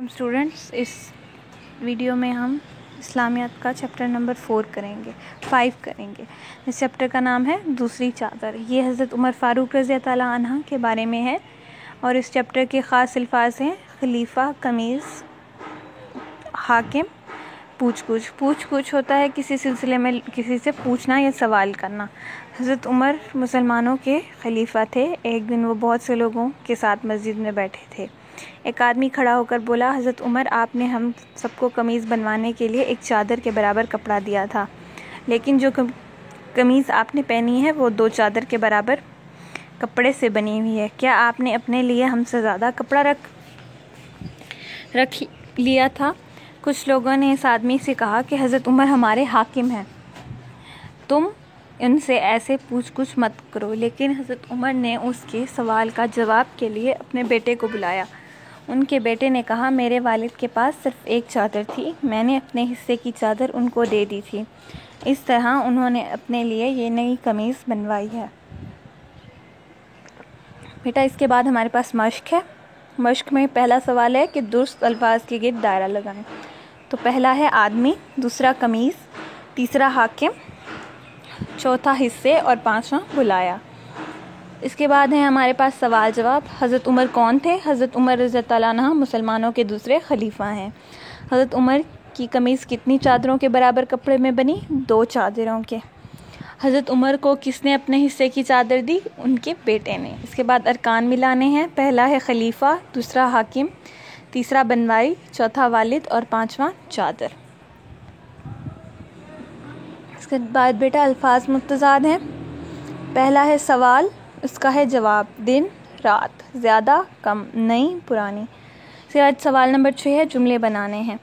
Students, इस video में हम इस्लामियात का चैप्टर नंबर 5 करेंगे। इस चैप्टर का नाम है दूसरी चादर। ये हज़रत उमर फ़ारूक रज़ी अल्लाह अन्हा के बारे में है और इस चैप्टर के ख़ास अल्फाज हैं खलीफा, कमीज़, हाकिम, पूछ होता है किसी सिलसिले में किसी से पूछना या सवाल करना। हज़रत उमर मुसलमानों के खलीफा थे। एक दिन वो बहुत से लोगों के साथ मस्जिद में बैठे थे। एक आदमी खड़ा होकर बोला, हज़रत उमर, आपने हम सबको कमीज़ बनवाने के लिए एक चादर के बराबर कपड़ा दिया था, लेकिन जो कमीज़ आपने पहनी है वो 2 चादर के बराबर कपड़े से बनी हुई है। क्या आपने अपने लिए हमसे ज़्यादा कपड़ा रख लिया था? कुछ लोगों ने इस आदमी से कहा कि हज़रत उमर हमारे हाकिम हैं, तुम इनसे ऐसे पूछ मत करो। लेकिन हज़रत उमर ने उसके सवाल का जवाब के लिए अपने बेटे को बुलाया। उनके बेटे ने कहा, मेरे वालिद के पास सिर्फ एक चादर थी, मैंने अपने हिस्से की चादर उनको दे दी थी। इस तरह उन्होंने अपने लिए ये नई कमीज़ बनवाई है। बेटा, इसके बाद हमारे पास मश्क है। मश्क में पहला सवाल है कि दुरुस्त अल्फाज के गिर्द दायरा लगाएं। तो पहला है आदमी, दूसरा कमीज़, तीसरा हाकिम, चौथा हिस्से और 5वां बुलाया। इसके बाद है हमारे पास सवाल जवाब। हज़रत उमर कौन थे? हज़रत उमर रज़ी अल्लाह अन्हु मुसलमानों के दूसरे खलीफा हैं। हज़रत उमर की कमीज़ कितनी चादरों के बराबर कपड़े में बनी? 2 चादरों के। हज़रत उमर को किसने अपने हिस्से की चादर दी? उनके बेटे ने। इसके बाद अरकान मिलाने हैं। पहला है खलीफा, दूसरा हाकिम, तीसरा बनवाई, चौथा वालिद और 5वां चादर। इसके बाद बेटा अल्फाज मुतज़ाद हैं। पहला है सवाल, उसका है जवाब, दिन रात, ज़्यादा कम, नई पुरानी। इसके बाद सवाल नंबर 6 है जुमले बनाने हैं।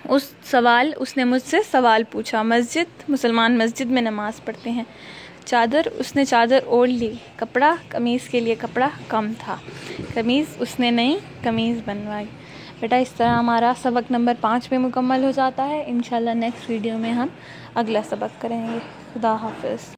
उसने मुझसे सवाल पूछा। मुसलमान मस्जिद में नमाज़ पढ़ते हैं। चादर, उसने चादर ओढ़ ली। कपड़ा, कमीज़ के लिए कपड़ा कम था। कमीज़, उसने नई कमीज़ बनवाई। बेटा, इस तरह हमारा सबक नंबर 5 में मुकम्मल हो जाता है। इंशाल्लाह नेक्स्ट वीडियो में हम अगला सबक करेंगे। खुदा हाफ़िज़।